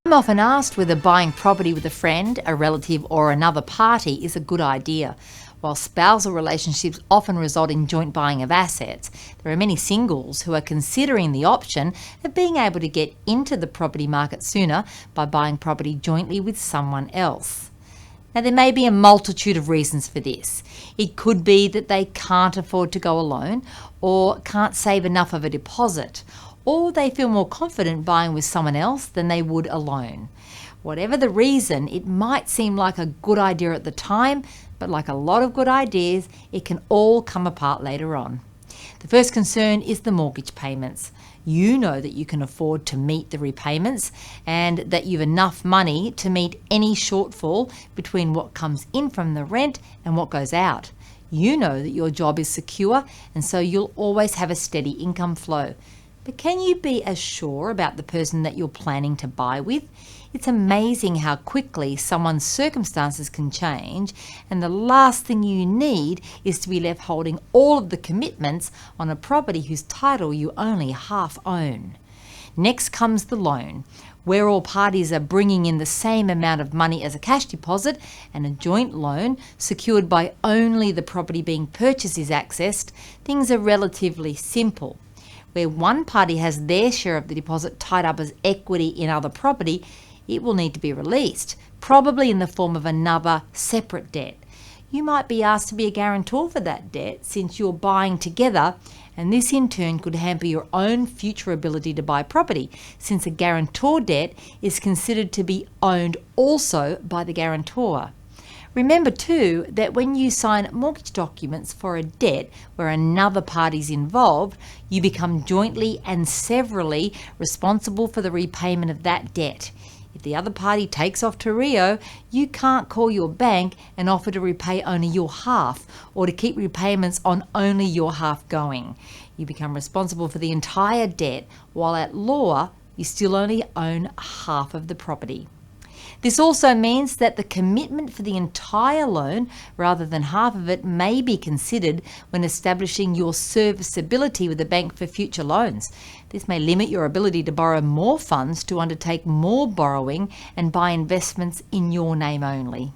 I'm often asked whether buying property with a friend, a relative or another party is a good idea. While spousal relationships often result in joint buying of assets, there are many singles who are considering the option of being able to get into the property market sooner by buying property jointly with someone else. Now, there may be a multitude of reasons for this. It could be that they can't afford to go alone or can't save enough of a deposit, or they feel more confident buying with someone else than they would alone. Whatever the reason, it might seem like a good idea at the time, but like a lot of good ideas, it can all come apart later on. The first concern is the mortgage payments. You know that you can afford to meet the repayments and that you've enough money to meet any shortfall between what comes in from the rent and what goes out. You know that your job is secure, and so you'll always have a steady income flow. But can you be as sure about the person that you're planning to buy with? It's amazing how quickly someone's circumstances can change, and the last thing you need is to be left holding all of the commitments on a property whose title you only half own. Next comes the loan, where all parties are bringing in the same amount of money as a cash deposit, and a joint loan secured by only the property being purchased is accessed. Things are relatively simple. Where one party has their share of the deposit tied up as equity in other property, it will need to be released, probably in the form of another separate debt. You might be asked to be a guarantor for that debt since you're buying together, and this in turn could hamper your own future ability to buy property, since a guarantor debt is considered to be owned also by the guarantor. Remember too that when you sign mortgage documents for a debt where another party's involved, you become jointly and severally responsible for the repayment of that debt. If the other party takes off to Rio, you can't call your bank and offer to repay only your half or to keep repayments on only your half going. You become responsible for the entire debt, while at law, you still only own half of the property. This also means that the commitment for the entire loan, rather than half of it, may be considered when establishing your serviceability with the bank for future loans. This may limit your ability to borrow more funds to undertake more borrowing and buy investments in your name only.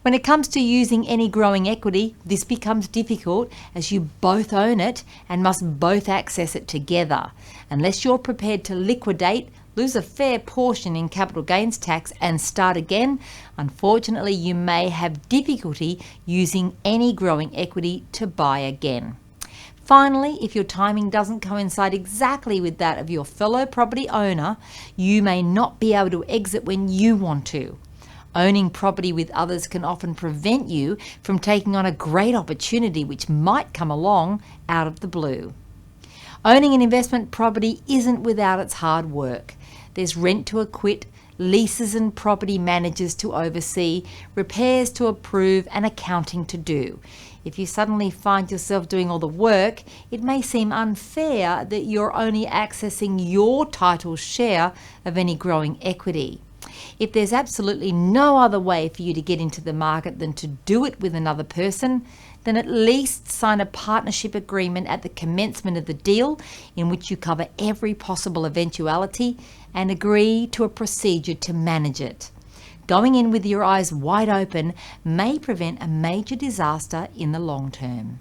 When it comes to using any growing equity, this becomes difficult as you both own it and must both access it together. Unless you're prepared to liquidate, lose a fair portion in capital gains tax and start again, unfortunately you may have difficulty using any growing equity to buy again. Finally, if your timing doesn't coincide exactly with that of your fellow property owner, you may not be able to exit when you want to. Owning property with others can often prevent you from taking on a great opportunity which might come along out of the blue. Owning an investment property isn't without its hard work. There's rent to acquit, leases and property managers to oversee, repairs to approve and accounting to do. If you suddenly find yourself doing all the work, it may seem unfair that you're only accessing your title share of any growing equity. If there's absolutely no other way for you to get into the market than to do it with another person, then at least sign a partnership agreement at the commencement of the deal in which you cover every possible eventuality and agree to a procedure to manage it. Going in with your eyes wide open may prevent a major disaster in the long term.